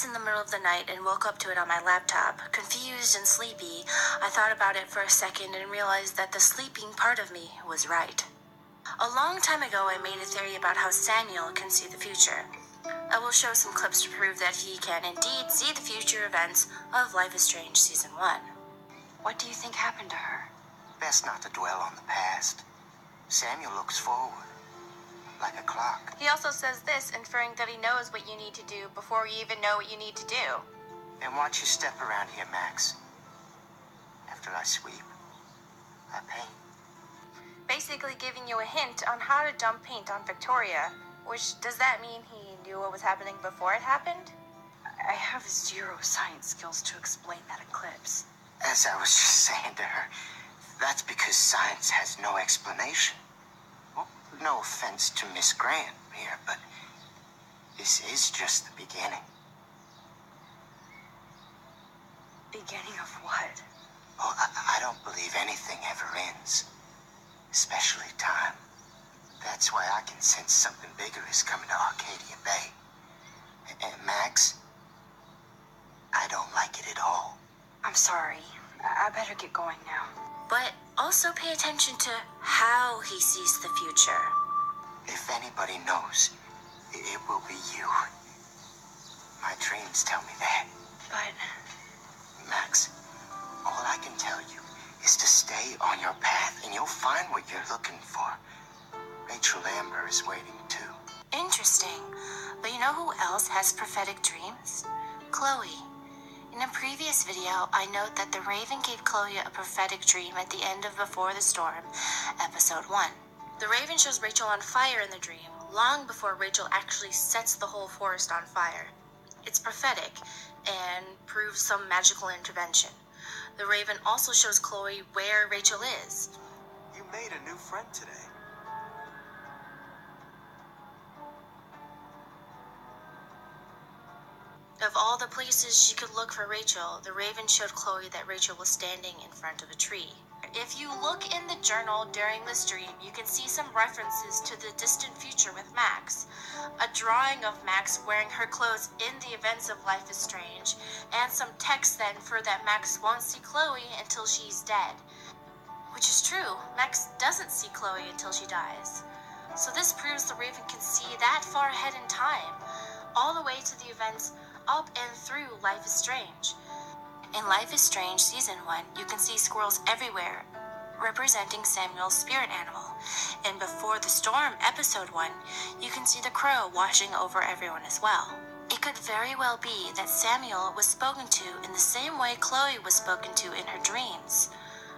this in the middle of the night and woke up to it on my laptop. Confused and sleepy, I thought about it for a second and realized that the sleeping part of me was right. A long time ago, I made a theory about how Samuel can see the future. I will show some clips to prove that he can indeed see the future events of Life is Strange Season 1. What do you think happened to her? Best not to dwell on the past. Samuel looks forward, like a clock. He also says this, inferring that he knows what you need to do before you even know what you need to do. And watch your step around here, Max. After I sweep, I paint. Basically giving you a hint on how to dump paint on Victoria, which does that mean he knew what was happening before it happened? I have zero science skills to explain that eclipse. As I was just saying to her, that's because science has no explanation. Well, no offense to Miss Grant here, but this is just the beginning. Beginning of what? Oh, I don't believe anything ever ends. Especially time. That's why I can sense something bigger is coming to Arcadia Bay. And Max, I don't like it at all. I'm sorry. I better get going now. But also pay attention to how he sees the future. If anybody knows, it will be you. My dreams tell me that. But Max, all I can tell you is to stay on your path and you'll find what you're looking for. Rachel Amber is waiting too. Interesting. But you know who else has prophetic dreams? Chloe. In a previous video, I note that the Raven gave Chloe a prophetic dream at the end of Before the Storm, episode 1. The Raven shows Rachel on fire in the dream, long before Rachel actually sets the whole forest on fire. It's prophetic, and proves some magical intervention. The Raven also shows Chloe where Rachel is. You made a new friend today. Of all the places she could look for Rachel, the Raven showed Chloe that Rachel was standing in front of a tree. If you look in the journal during this dream, you can see some references to the distant future with Max. A drawing of Max wearing her clothes in the events of Life is Strange, and some text that infer that Max won't see Chloe until she's dead. Which is true, Max doesn't see Chloe until she dies. So this proves the Raven can see that far ahead in time, all the way to the events up and through Life is Strange. In Life is Strange Season 1, you can see squirrels everywhere, representing Samuel's spirit animal. In Before the Storm Episode 1, you can see the crow watching over everyone as well. It could very well be that Samuel was spoken to in the same way Chloe was spoken to in her dreams.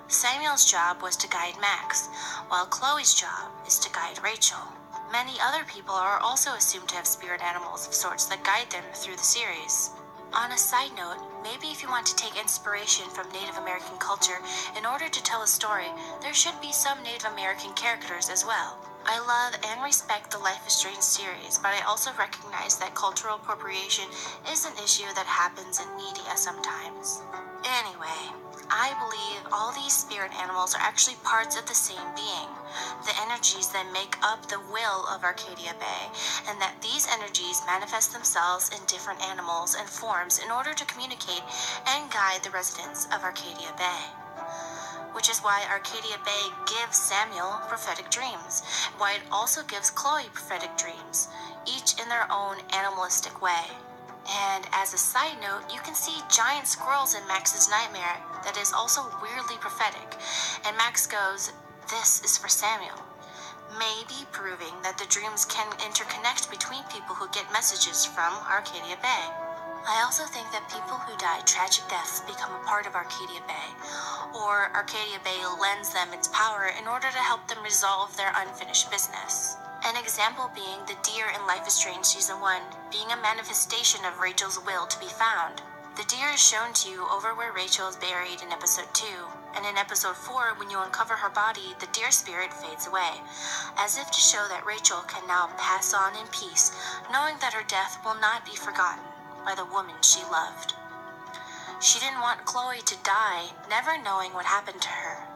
Samuel's job was to guide Max, while Chloe's job is to guide Rachel. Many other people are also assumed to have spirit animals of sorts that guide them through the series. On a side note, maybe if you want to take inspiration from Native American culture in order to tell a story, there should be some Native American characters as well. I love and respect the Life is Strange series, but I also recognize that cultural appropriation is an issue that happens in media sometimes. Anyway, I believe all these spirit animals are actually parts of the same being, the energies that make up the will of Arcadia Bay, and that these energies manifest themselves in different animals and forms in order to communicate and guide the residents of Arcadia Bay. Which is why Arcadia Bay gives Samuel prophetic dreams, why it also gives Chloe prophetic dreams, each in their own animalistic way. And as a side note, you can see giant squirrels in Max's nightmare that is also weirdly prophetic, and Max goes, "This is for Samuel," maybe proving that the dreams can interconnect between people who get messages from Arcadia Bay. I also think that people who die tragic deaths become a part of Arcadia Bay, or Arcadia Bay lends them its power in order to help them resolve their unfinished business. An example being the deer in Life is Strange Season 1 being a manifestation of Rachel's will to be found. The deer is shown to you over where Rachel is buried in Episode 2, and in Episode 4, when you uncover her body, the deer spirit fades away, as if to show that Rachel can now pass on in peace, knowing that her death will not be forgotten by the woman she loved. She didn't want Chloe to die, never knowing what happened to her.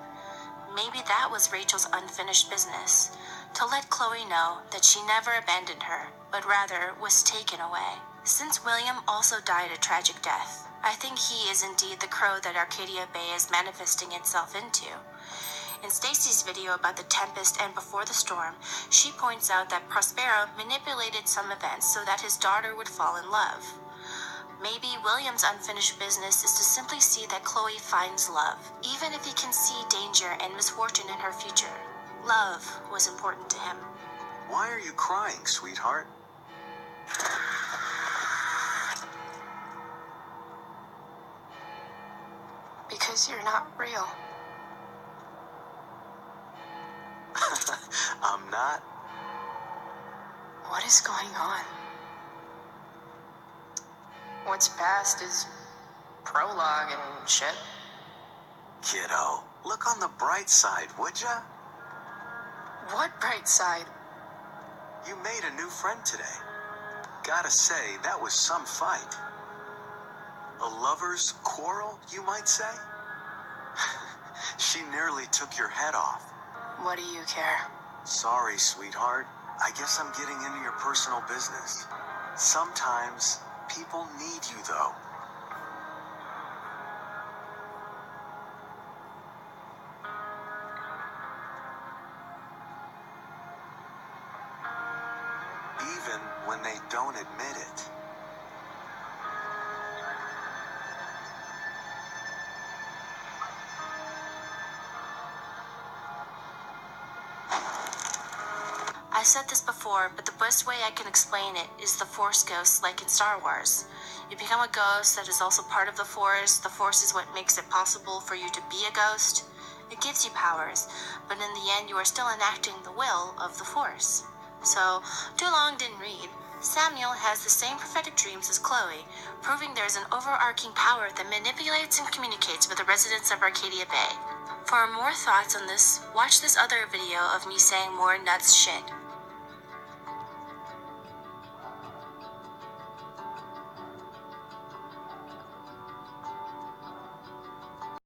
Maybe that was Rachel's unfinished business, to let Chloe know that she never abandoned her, but rather was taken away. Since William also died a tragic death, I think he is indeed the crow that Arcadia Bay is manifesting itself into. In Stacy's video about the tempest and before the storm, she points out that Prospero manipulated some events so that his daughter would fall in love. Maybe William's unfinished business is to simply see that Chloe finds love, even if he can see danger and misfortune in her future. Love was important to him. Why are you crying, sweetheart? Because you're not real. I'm not. What is going on? What's past is prologue and shit. Kiddo, look on the bright side, would ya? What bright side? You made a new friend today. Gotta say, that was some fight. A lover's quarrel, you might say? She nearly took your head off. What do you care? Sorry, sweetheart. I guess I'm getting into your personal business. Sometimes people need you, though. Even when they don't admit it. I said this before, but the best way I can explain it is the Force ghost, like in Star Wars. You become a ghost that is also part of the Force is what makes it possible for you to be a ghost. It gives you powers, but in the end you are still enacting the will of the Force. So, too long didn't read. Samuel has the same prophetic dreams as Chloe, proving there's an overarching power that manipulates and communicates with the residents of Arcadia Bay. For more thoughts on this, watch this other video of me saying more nuts shit.